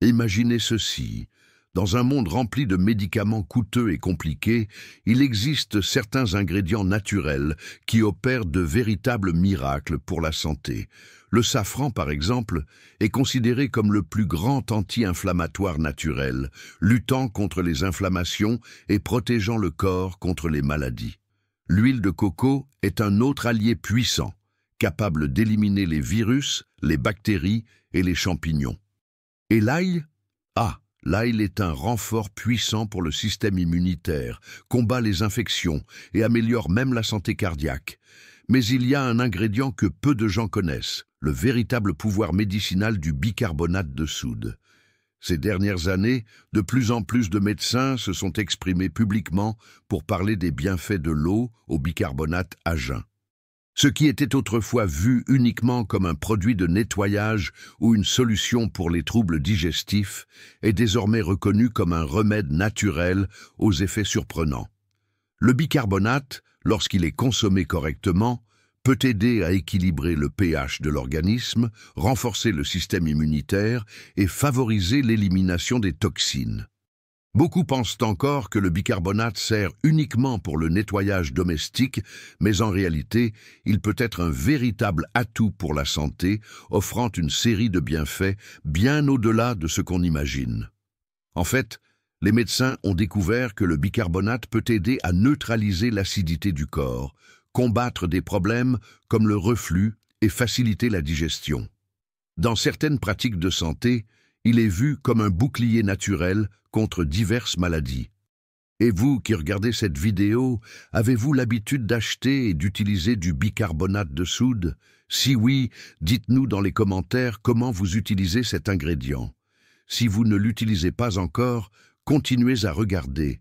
Imaginez ceci. Dans un monde rempli de médicaments coûteux et compliqués, il existe certains ingrédients naturels qui opèrent de véritables miracles pour la santé. Le safran, par exemple, est considéré comme le plus grand anti-inflammatoire naturel, luttant contre les inflammations et protégeant le corps contre les maladies. L'huile de coco est un autre allié puissant, capable d'éliminer les virus, les bactéries et les champignons. Et l'ail? L'ail est un renfort puissant pour le système immunitaire, combat les infections et améliore même la santé cardiaque. Mais il y a un ingrédient que peu de gens connaissent, le véritable pouvoir médicinal du bicarbonate de soude. Ces dernières années, de plus en plus de médecins se sont exprimés publiquement pour parler des bienfaits de l'eau au bicarbonate à jeun. Ce qui était autrefois vu uniquement comme un produit de nettoyage ou une solution pour les troubles digestifs est désormais reconnu comme un remède naturel aux effets surprenants. Le bicarbonate, lorsqu'il est consommé correctement, peut aider à équilibrer le pH de l'organisme, renforcer le système immunitaire et favoriser l'élimination des toxines. Beaucoup pensent encore que le bicarbonate sert uniquement pour le nettoyage domestique, mais en réalité, il peut être un véritable atout pour la santé, offrant une série de bienfaits bien au-delà de ce qu'on imagine. En fait, les médecins ont découvert que le bicarbonate peut aider à neutraliser l'acidité du corps, combattre des problèmes comme le reflux et faciliter la digestion. Dans certaines pratiques de santé, il est vu comme un bouclier naturel contre diverses maladies. Et vous qui regardez cette vidéo, avez-vous l'habitude d'acheter et d'utiliser du bicarbonate de soude? Si oui, dites-nous dans les commentaires comment vous utilisez cet ingrédient. Si vous ne l'utilisez pas encore, continuez à regarder,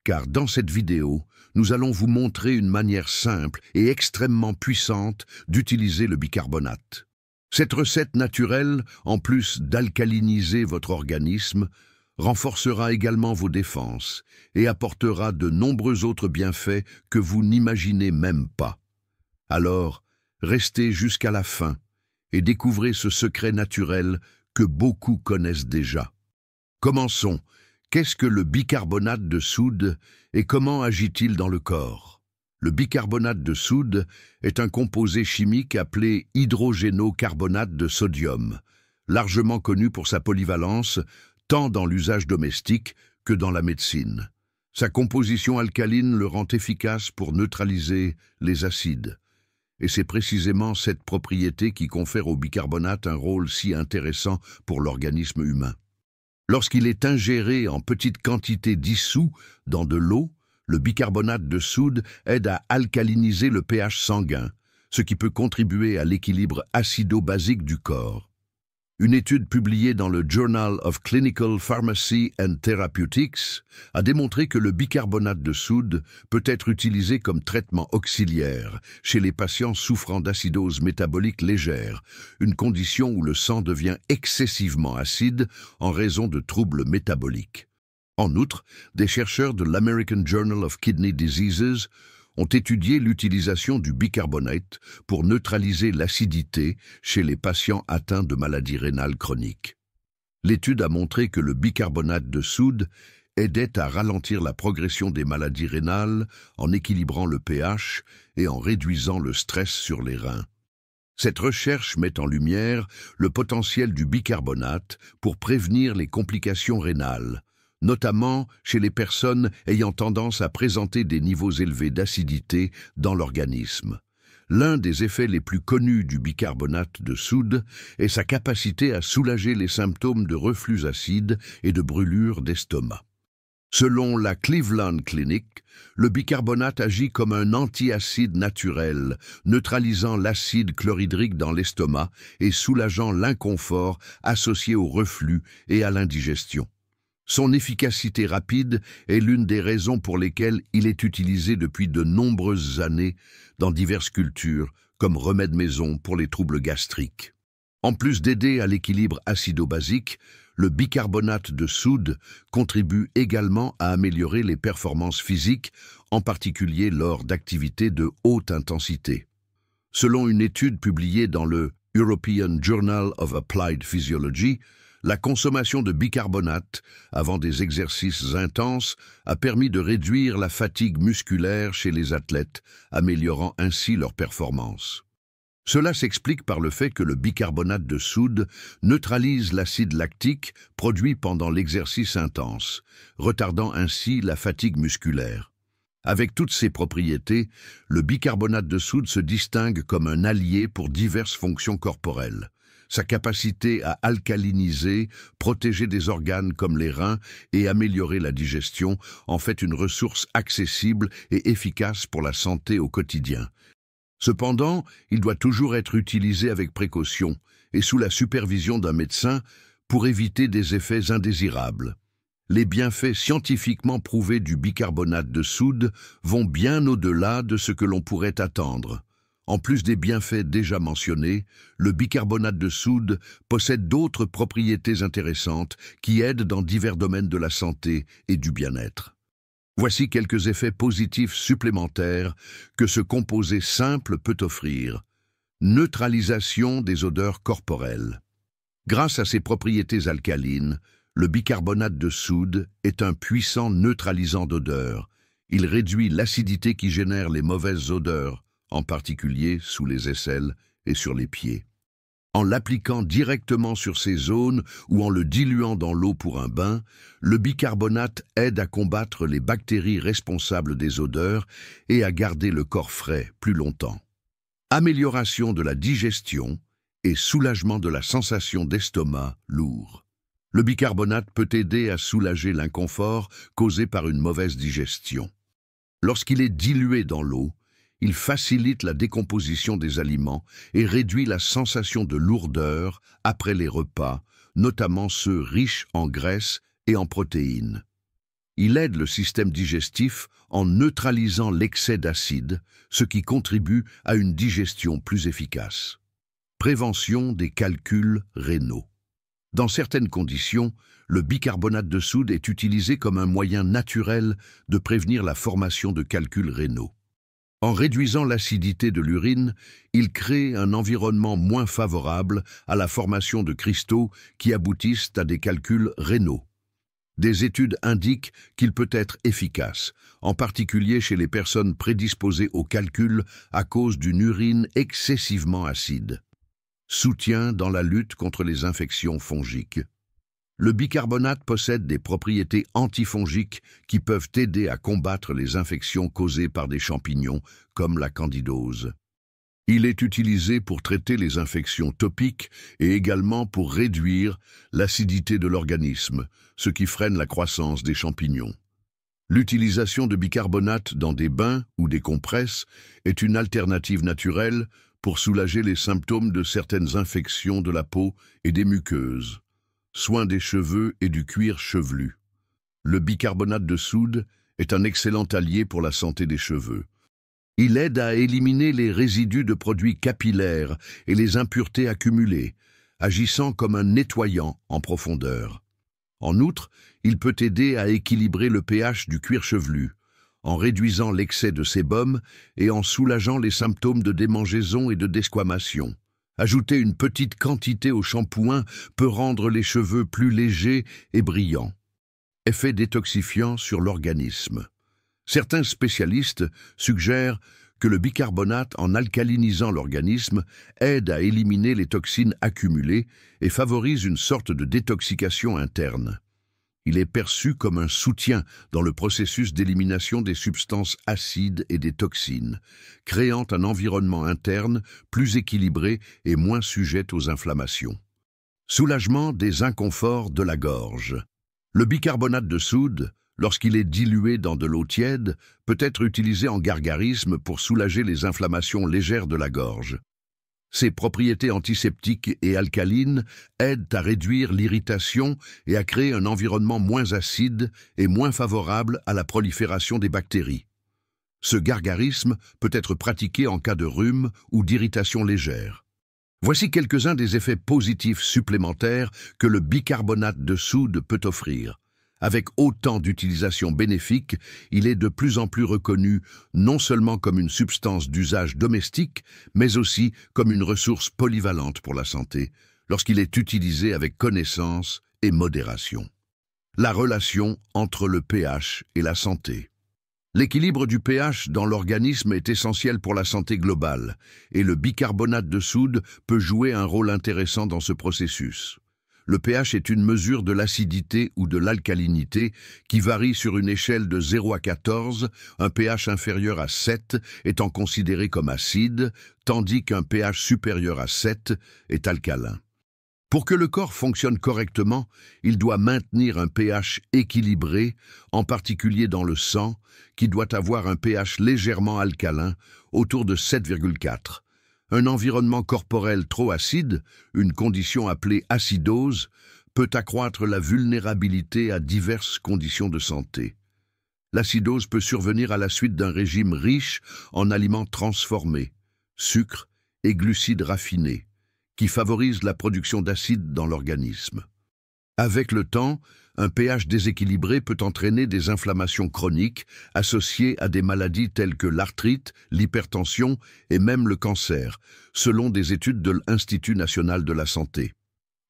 car dans cette vidéo, nous allons vous montrer une manière simple et extrêmement puissante d'utiliser le bicarbonate. Cette recette naturelle, en plus d'alcaliniser votre organisme, renforcera également vos défenses et apportera de nombreux autres bienfaits que vous n'imaginez même pas. Alors, restez jusqu'à la fin et découvrez ce secret naturel que beaucoup connaissent déjà. Commençons. Qu'est-ce que le bicarbonate de soude et comment agit-il dans le corps? Le bicarbonate de soude est un composé chimique appelé hydrogénocarbonate de sodium, largement connu pour sa polyvalence, tant dans l'usage domestique que dans la médecine. Sa composition alcaline le rend efficace pour neutraliser les acides. Et c'est précisément cette propriété qui confère au bicarbonate un rôle si intéressant pour l'organisme humain. Lorsqu'il est ingéré en petite quantité dissous dans de l'eau, le bicarbonate de soude aide à alcaliniser le pH sanguin, ce qui peut contribuer à l'équilibre acido-basique du corps. Une étude publiée dans le Journal of Clinical Pharmacy and Therapeutics a démontré que le bicarbonate de soude peut être utilisé comme traitement auxiliaire chez les patients souffrant d'acidose métabolique légère, une condition où le sang devient excessivement acide en raison de troubles métaboliques. En outre, des chercheurs de l'American Journal of Kidney Diseases ont étudié l'utilisation du bicarbonate pour neutraliser l'acidité chez les patients atteints de maladies rénales chroniques. L'étude a montré que le bicarbonate de soude aidait à ralentir la progression des maladies rénales en équilibrant le pH et en réduisant le stress sur les reins. Cette recherche met en lumière le potentiel du bicarbonate pour prévenir les complications rénales, notamment chez les personnes ayant tendance à présenter des niveaux élevés d'acidité dans l'organisme. L'un des effets les plus connus du bicarbonate de soude est sa capacité à soulager les symptômes de reflux acide et de brûlure d'estomac. Selon la Cleveland Clinic, le bicarbonate agit comme un antiacide naturel, neutralisant l'acide chlorhydrique dans l'estomac et soulageant l'inconfort associé au reflux et à l'indigestion. Son efficacité rapide est l'une des raisons pour lesquelles il est utilisé depuis de nombreuses années dans diverses cultures comme remède maison pour les troubles gastriques. En plus d'aider à l'équilibre acido-basique, le bicarbonate de soude contribue également à améliorer les performances physiques, en particulier lors d'activités de haute intensité. Selon une étude publiée dans le European Journal of Applied Physiology, La consommation de bicarbonate, avant des exercices intenses, a permis de réduire la fatigue musculaire chez les athlètes, améliorant ainsi leur performance. Cela s'explique par le fait que le bicarbonate de soude neutralise l'acide lactique produit pendant l'exercice intense, retardant ainsi la fatigue musculaire. Avec toutes ces propriétés, le bicarbonate de soude se distingue comme un allié pour diverses fonctions corporelles. Sa capacité à alcaliniser, protéger des organes comme les reins et améliorer la digestion en fait une ressource accessible et efficace pour la santé au quotidien. Cependant, il doit toujours être utilisé avec précaution et sous la supervision d'un médecin pour éviter des effets indésirables. Les bienfaits scientifiquement prouvés du bicarbonate de soude vont bien au-delà de ce que l'on pourrait attendre. En plus des bienfaits déjà mentionnés, le bicarbonate de soude possède d'autres propriétés intéressantes qui aident dans divers domaines de la santé et du bien-être. Voici quelques effets positifs supplémentaires que ce composé simple peut offrir. Neutralisation des odeurs corporelles. Grâce à ses propriétés alcalines, le bicarbonate de soude est un puissant neutralisant d'odeurs. Il réduit l'acidité qui génère les mauvaises odeurs, en particulier sous les aisselles et sur les pieds. En l'appliquant directement sur ces zones ou en le diluant dans l'eau pour un bain, le bicarbonate aide à combattre les bactéries responsables des odeurs et à garder le corps frais plus longtemps. Amélioration de la digestion et soulagement de la sensation d'estomac lourd. Le bicarbonate peut aider à soulager l'inconfort causé par une mauvaise digestion. Lorsqu'il est dilué dans l'eau, il facilite la décomposition des aliments et réduit la sensation de lourdeur après les repas, notamment ceux riches en graisses et en protéines. Il aide le système digestif en neutralisant l'excès d'acide, ce qui contribue à une digestion plus efficace. Prévention des calculs rénaux. Dans certaines conditions, le bicarbonate de soude est utilisé comme un moyen naturel de prévenir la formation de calculs rénaux. En réduisant l'acidité de l'urine, il crée un environnement moins favorable à la formation de cristaux qui aboutissent à des calculs rénaux. Des études indiquent qu'il peut être efficace, en particulier chez les personnes prédisposées aux calculs à cause d'une urine excessivement acide. Soutien dans la lutte contre les infections fongiques. Le bicarbonate possède des propriétés antifongiques qui peuvent aider à combattre les infections causées par des champignons, comme la candidose. Il est utilisé pour traiter les infections topiques et également pour réduire l'acidité de l'organisme, ce qui freine la croissance des champignons. L'utilisation de bicarbonate dans des bains ou des compresses est une alternative naturelle pour soulager les symptômes de certaines infections de la peau et des muqueuses. Soins des cheveux et du cuir chevelu. Le bicarbonate de soude est un excellent allié pour la santé des cheveux. Il aide à éliminer les résidus de produits capillaires et les impuretés accumulées, agissant comme un nettoyant en profondeur. En outre, il peut aider à équilibrer le pH du cuir chevelu, en réduisant l'excès de sébum et en soulageant les symptômes de démangeaison et de desquamation. Ajouter une petite quantité au shampoing peut rendre les cheveux plus légers et brillants. Effet détoxifiant sur l'organisme. Certains spécialistes suggèrent que le bicarbonate, en alcalinisant l'organisme, aide à éliminer les toxines accumulées et favorise une sorte de détoxication interne. Il est perçu comme un soutien dans le processus d'élimination des substances acides et des toxines, créant un environnement interne plus équilibré et moins sujet aux inflammations. Soulagement des inconforts de la gorge. Le bicarbonate de soude, lorsqu'il est dilué dans de l'eau tiède, peut être utilisé en gargarisme pour soulager les inflammations légères de la gorge. Ses propriétés antiseptiques et alcalines aident à réduire l'irritation et à créer un environnement moins acide et moins favorable à la prolifération des bactéries. Ce gargarisme peut être pratiqué en cas de rhume ou d'irritation légère. Voici quelques-uns des effets positifs supplémentaires que le bicarbonate de soude peut offrir. Avec autant d'utilisations bénéfiques, il est de plus en plus reconnu non seulement comme une substance d'usage domestique, mais aussi comme une ressource polyvalente pour la santé. lorsqu'il est utilisé avec connaissance et modération. La relation entre le pH et la santé. L'équilibre du pH dans l'organisme est essentiel pour la santé globale, et le bicarbonate de soude peut jouer un rôle intéressant dans ce processus. Le pH est une mesure de l'acidité ou de l'alcalinité qui varie sur une échelle de 0 à 14, un pH inférieur à 7 étant considéré comme acide, tandis qu'un pH supérieur à 7 est alcalin. Pour que le corps fonctionne correctement, il doit maintenir un pH équilibré, en particulier dans le sang, qui doit avoir un pH légèrement alcalin, autour de 7,4. Un environnement corporel trop acide, une condition appelée acidose, peut accroître la vulnérabilité à diverses conditions de santé. L'acidose peut survenir à la suite d'un régime riche en aliments transformés, sucres et glucides raffinés, qui favorise la production d'acide dans l'organisme. Avec le temps, un pH déséquilibré peut entraîner des inflammations chroniques associées à des maladies telles que l'arthrite, l'hypertension et même le cancer, selon des études de l'Institut national de la santé.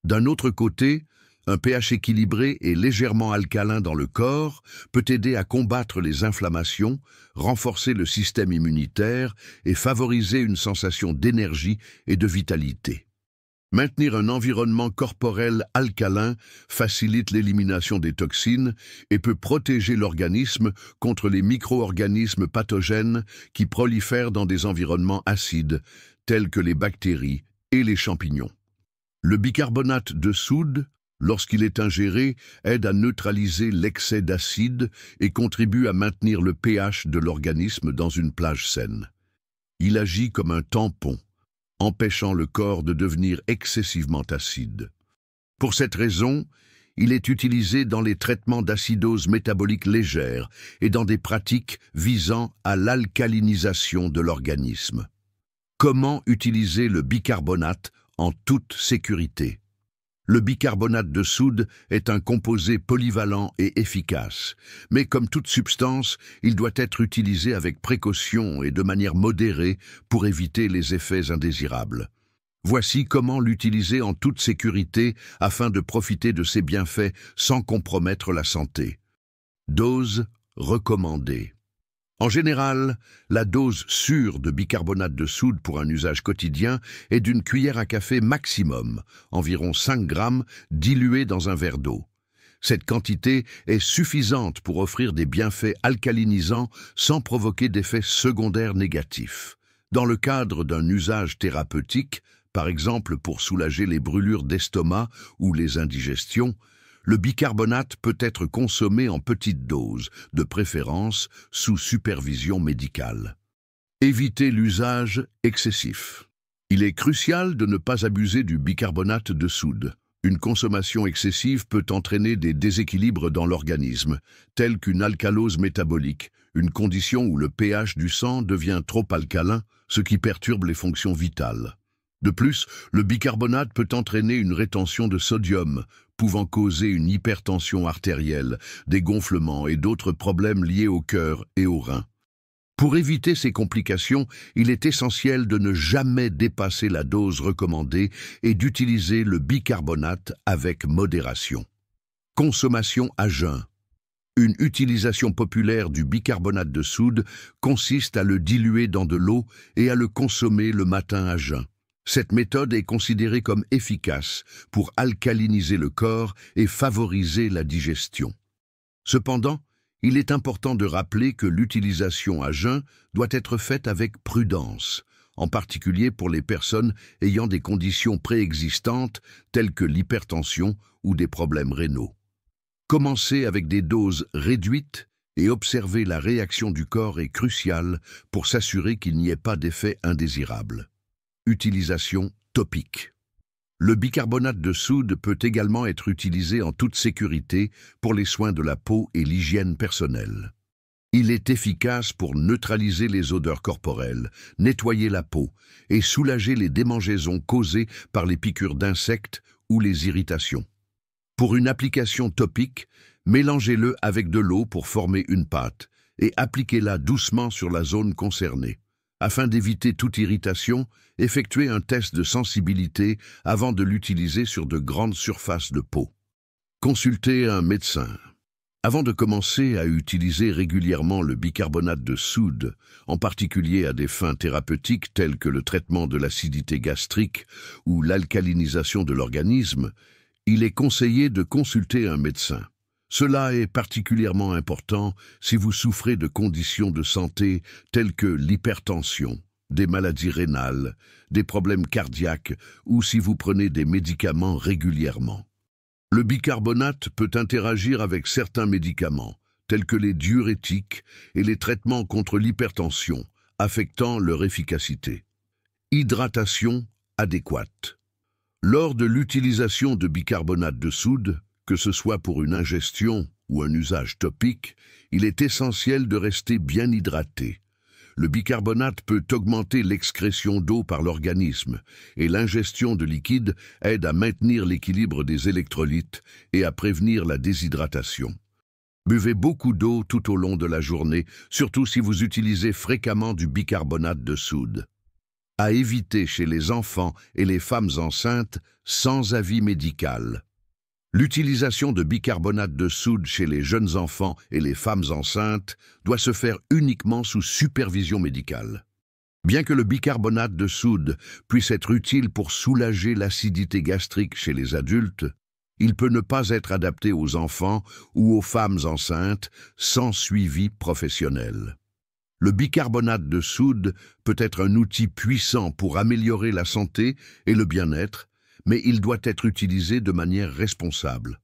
D'un autre côté, un pH équilibré et légèrement alcalin dans le corps peut aider à combattre les inflammations, renforcer le système immunitaire et favoriser une sensation d'énergie et de vitalité. Maintenir un environnement corporel alcalin facilite l'élimination des toxines et peut protéger l'organisme contre les micro-organismes pathogènes qui prolifèrent dans des environnements acides, tels que les bactéries et les champignons. Le bicarbonate de soude, lorsqu'il est ingéré, aide à neutraliser l'excès d'acide et contribue à maintenir le pH de l'organisme dans une plage saine. Il agit comme un tampon, empêchant le corps de devenir excessivement acide. Pour cette raison, il est utilisé dans les traitements d'acidose métabolique légère et dans des pratiques visant à l'alcalinisation de l'organisme. Comment utiliser le bicarbonate en toute sécurité? Le bicarbonate de soude est un composé polyvalent et efficace, mais comme toute substance, il doit être utilisé avec précaution et de manière modérée pour éviter les effets indésirables. Voici comment l'utiliser en toute sécurité afin de profiter de ses bienfaits sans compromettre la santé. Dose recommandée. En général, la dose sûre de bicarbonate de soude pour un usage quotidien est d'une cuillère à café maximum, environ 5 grammes, dilués dans un verre d'eau. Cette quantité est suffisante pour offrir des bienfaits alcalinisants sans provoquer d'effets secondaires négatifs. Dans le cadre d'un usage thérapeutique, par exemple pour soulager les brûlures d'estomac ou les indigestions, le bicarbonate peut être consommé en petites doses, de préférence sous supervision médicale. Évitez l'usage excessif. Il est crucial de ne pas abuser du bicarbonate de soude. Une consommation excessive peut entraîner des déséquilibres dans l'organisme, tels qu'une alcalose métabolique, une condition où le pH du sang devient trop alcalin, ce qui perturbe les fonctions vitales. De plus, le bicarbonate peut entraîner une rétention de sodium, pouvant causer une hypertension artérielle, des gonflements et d'autres problèmes liés au cœur et aux reins. Pour éviter ces complications, il est essentiel de ne jamais dépasser la dose recommandée et d'utiliser le bicarbonate avec modération. Consommation à jeun. Une utilisation populaire du bicarbonate de soude consiste à le diluer dans de l'eau et à le consommer le matin à jeun. Cette méthode est considérée comme efficace pour alcaliniser le corps et favoriser la digestion. Cependant, il est important de rappeler que l'utilisation à jeun doit être faite avec prudence, en particulier pour les personnes ayant des conditions préexistantes telles que l'hypertension ou des problèmes rénaux. Commencer avec des doses réduites et observer la réaction du corps est crucial pour s'assurer qu'il n'y ait pas d'effet indésirable. Utilisation topique. Le bicarbonate de soude peut également être utilisé en toute sécurité pour les soins de la peau et l'hygiène personnelle. Il est efficace pour neutraliser les odeurs corporelles, nettoyer la peau et soulager les démangeaisons causées par les piqûres d'insectes ou les irritations. Pour une application topique, mélangez-le avec de l'eau pour former une pâte et appliquez-la doucement sur la zone concernée. Afin d'éviter toute irritation, effectuez un test de sensibilité avant de l'utiliser sur de grandes surfaces de peau. Consultez un médecin. Avant de commencer à utiliser régulièrement le bicarbonate de soude, en particulier à des fins thérapeutiques telles que le traitement de l'acidité gastrique ou l'alcalinisation de l'organisme, il est conseillé de consulter un médecin. Cela est particulièrement important si vous souffrez de conditions de santé telles que l'hypertension, des maladies rénales, des problèmes cardiaques ou si vous prenez des médicaments régulièrement. Le bicarbonate peut interagir avec certains médicaments, tels que les diurétiques et les traitements contre l'hypertension, affectant leur efficacité. Hydratation adéquate. Lors de l'utilisation de bicarbonate de soude, que ce soit pour une ingestion ou un usage topique, il est essentiel de rester bien hydraté. Le bicarbonate peut augmenter l'excrétion d'eau par l'organisme et l'ingestion de liquide aide à maintenir l'équilibre des électrolytes et à prévenir la déshydratation. Buvez beaucoup d'eau tout au long de la journée, surtout si vous utilisez fréquemment du bicarbonate de soude. À éviter chez les enfants et les femmes enceintes sans avis médical. L'utilisation de bicarbonate de soude chez les jeunes enfants et les femmes enceintes doit se faire uniquement sous supervision médicale. Bien que le bicarbonate de soude puisse être utile pour soulager l'acidité gastrique chez les adultes, il peut ne pas être adapté aux enfants ou aux femmes enceintes sans suivi professionnel. Le bicarbonate de soude peut être un outil puissant pour améliorer la santé et le bien-être, mais il doit être utilisé de manière responsable.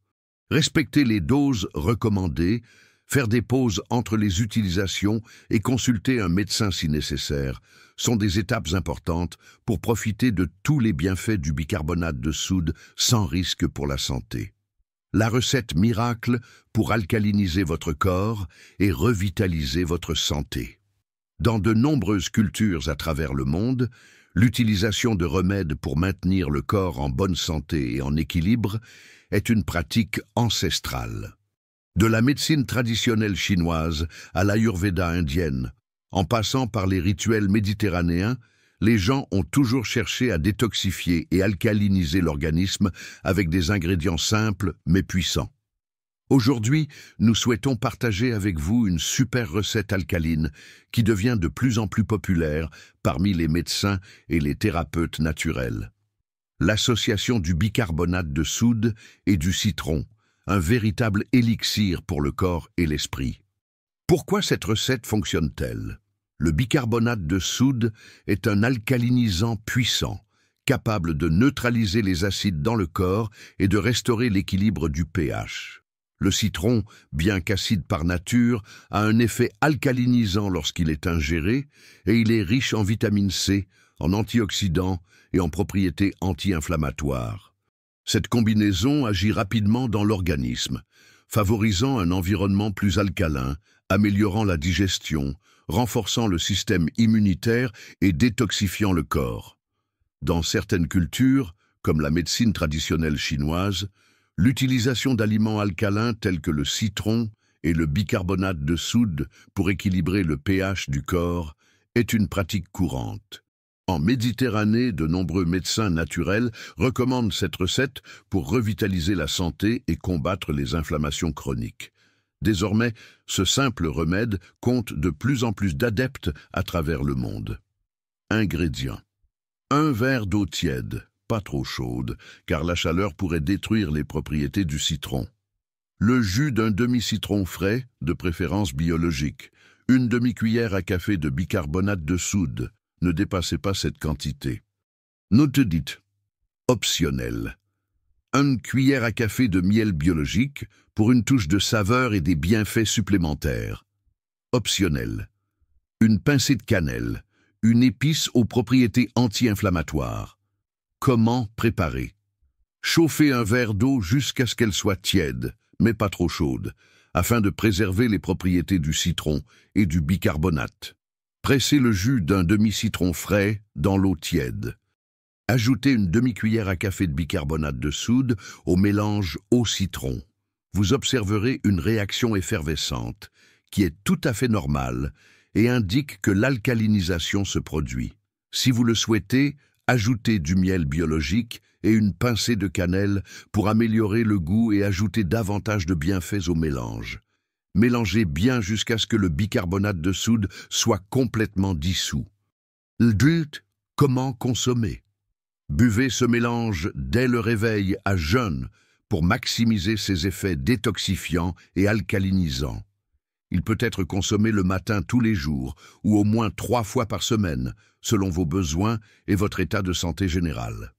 Respecter les doses recommandées, faire des pauses entre les utilisations et consulter un médecin si nécessaire sont des étapes importantes pour profiter de tous les bienfaits du bicarbonate de soude sans risque pour la santé. La recette miracle pour alcaliniser votre corps et revitaliser votre santé. Dans de nombreuses cultures à travers le monde, l'utilisation de remèdes pour maintenir le corps en bonne santé et en équilibre est une pratique ancestrale. De la médecine traditionnelle chinoise à l'Ayurveda indienne, en passant par les rituels méditerranéens, les gens ont toujours cherché à détoxifier et alcaliniser l'organisme avec des ingrédients simples mais puissants. Aujourd'hui, nous souhaitons partager avec vous une super recette alcaline qui devient de plus en plus populaire parmi les médecins et les thérapeutes naturels. L'association du bicarbonate de soude et du citron, un véritable élixir pour le corps et l'esprit. Pourquoi cette recette fonctionne-t-elle? Le bicarbonate de soude est un alcalinisant puissant, capable de neutraliser les acides dans le corps et de restaurer l'équilibre du pH. Le citron, bien qu'acide par nature, a un effet alcalinisant lorsqu'il est ingéré et il est riche en vitamine C, en antioxydants et en propriétés anti-inflammatoires. Cette combinaison agit rapidement dans l'organisme, favorisant un environnement plus alcalin, améliorant la digestion, renforçant le système immunitaire et détoxifiant le corps. Dans certaines cultures, comme la médecine traditionnelle chinoise, l'utilisation d'aliments alcalins tels que le citron et le bicarbonate de soude pour équilibrer le pH du corps est une pratique courante. En Méditerranée, de nombreux médecins naturels recommandent cette recette pour revitaliser la santé et combattre les inflammations chroniques. Désormais, ce simple remède compte de plus en plus d'adeptes à travers le monde. Ingrédients. 1 verre d'eau tiède, pas trop chaude, car la chaleur pourrait détruire les propriétés du citron. Le jus d'un demi-citron frais, de préférence biologique. 1 demi-cuillère à café de bicarbonate de soude. Ne dépassez pas cette quantité. Note dite. Optionnel. 1 cuillère à café de miel biologique pour une touche de saveur et des bienfaits supplémentaires. Optionnel. 1 pincée de cannelle. Une épice aux propriétés anti-inflammatoires. Comment préparer? Chauffez un verre d'eau jusqu'à ce qu'elle soit tiède, mais pas trop chaude, afin de préserver les propriétés du citron et du bicarbonate. Pressez le jus d'un demi-citron frais dans l'eau tiède. Ajoutez 1 demi-cuillère à café de bicarbonate de soude au mélange eau-citron. Vous observerez une réaction effervescente, qui est tout à fait normale et indique que l'alcalinisation se produit. Si vous le souhaitez, ajoutez du miel biologique et une pincée de cannelle pour améliorer le goût et ajouter davantage de bienfaits au mélange. Mélangez bien jusqu'à ce que le bicarbonate de soude soit complètement dissous. Comment consommer? Buvez ce mélange dès le réveil à jeun pour maximiser ses effets détoxifiants et alcalinisants. Il peut être consommé le matin tous les jours ou au moins 3 fois par semaine, selon vos besoins et votre état de santé général.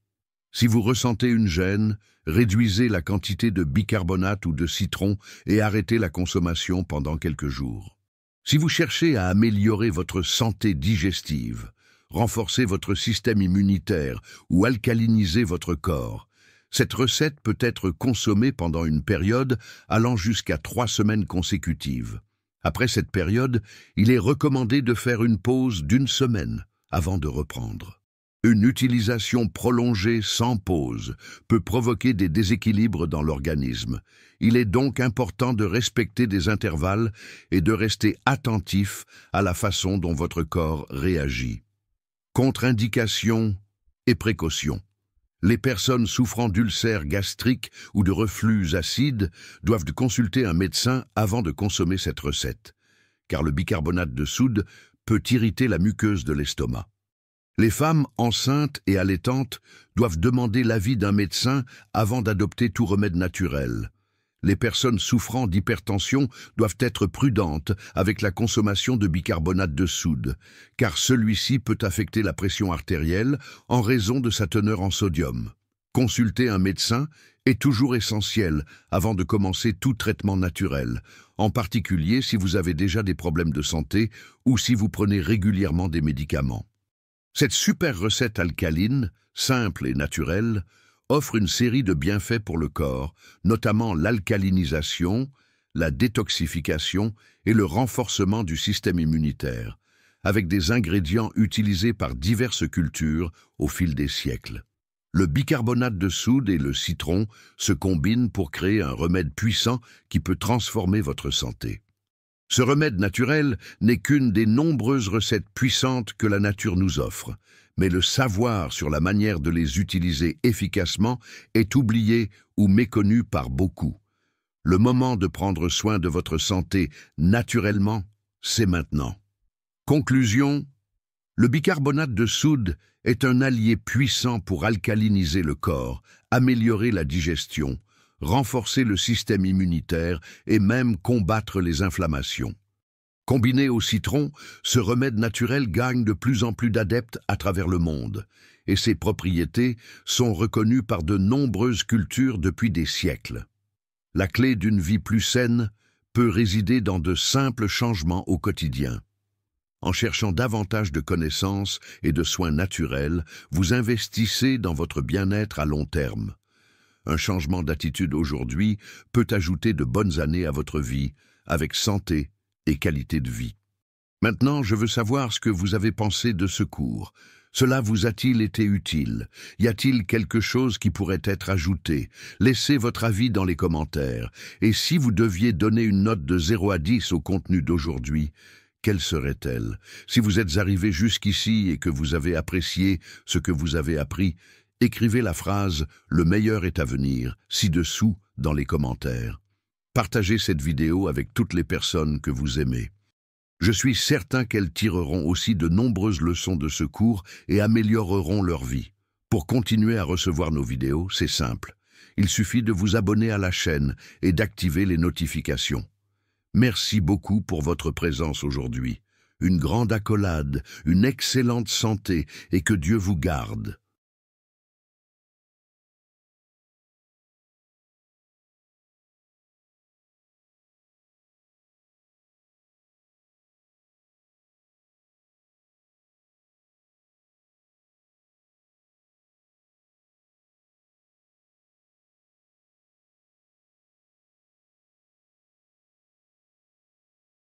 Si vous ressentez une gêne, réduisez la quantité de bicarbonate ou de citron et arrêtez la consommation pendant quelques jours. Si vous cherchez à améliorer votre santé digestive, renforcer votre système immunitaire ou alcaliniser votre corps, cette recette peut être consommée pendant une période allant jusqu'à 3 semaines consécutives. Après cette période, il est recommandé de faire une pause d'1 semaine avant de reprendre. Une utilisation prolongée sans pause peut provoquer des déséquilibres dans l'organisme. Il est donc important de respecter des intervalles et de rester attentif à la façon dont votre corps réagit. Contre-indications et précautions. Les personnes souffrant d'ulcères gastriques ou de reflux acide doivent consulter un médecin avant de consommer cette recette, car le bicarbonate de soude peut irriter la muqueuse de l'estomac. Les femmes enceintes et allaitantes doivent demander l'avis d'un médecin avant d'adopter tout remède naturel. Les personnes souffrant d'hypertension doivent être prudentes avec la consommation de bicarbonate de soude, car celui-ci peut affecter la pression artérielle en raison de sa teneur en sodium. Consulter un médecin est toujours essentiel avant de commencer tout traitement naturel, en particulier si vous avez déjà des problèmes de santé ou si vous prenez régulièrement des médicaments. Cette super recette alcaline, simple et naturelle, offre une série de bienfaits pour le corps, notamment l'alcalinisation, la détoxification et le renforcement du système immunitaire, avec des ingrédients utilisés par diverses cultures au fil des siècles. Le bicarbonate de soude et le citron se combinent pour créer un remède puissant qui peut transformer votre santé. Ce remède naturel n'est qu'une des nombreuses recettes puissantes que la nature nous offre, mais le savoir sur la manière de les utiliser efficacement est oublié ou méconnu par beaucoup. Le moment de prendre soin de votre santé naturellement, c'est maintenant. Conclusion, le bicarbonate de soude est un allié puissant pour alcaliniser le corps, améliorer la digestion, renforcer le système immunitaire et même combattre les inflammations. Combiné au citron, ce remède naturel gagne de plus en plus d'adeptes à travers le monde, et ses propriétés sont reconnues par de nombreuses cultures depuis des siècles. La clé d'une vie plus saine peut résider dans de simples changements au quotidien. En cherchant davantage de connaissances et de soins naturels, vous investissez dans votre bien-être à long terme. Un changement d'attitude aujourd'hui peut ajouter de bonnes années à votre vie, avec santé et qualité de vie. Maintenant, je veux savoir ce que vous avez pensé de ce cours. Cela vous a-t-il été utile? Y a-t-il quelque chose qui pourrait être ajouté? Laissez votre avis dans les commentaires. Et si vous deviez donner une note de 0 à 10 au contenu d'aujourd'hui, quelle serait-elle? Si vous êtes arrivé jusqu'ici et que vous avez apprécié ce que vous avez appris, écrivez la phrase « Le meilleur est à venir » ci-dessous dans les commentaires. Partagez cette vidéo avec toutes les personnes que vous aimez. Je suis certain qu'elles tireront aussi de nombreuses leçons de ce cours et amélioreront leur vie. Pour continuer à recevoir nos vidéos, c'est simple. Il suffit de vous abonner à la chaîne et d'activer les notifications. Merci beaucoup pour votre présence aujourd'hui. Une grande accolade, une excellente santé et que Dieu vous garde.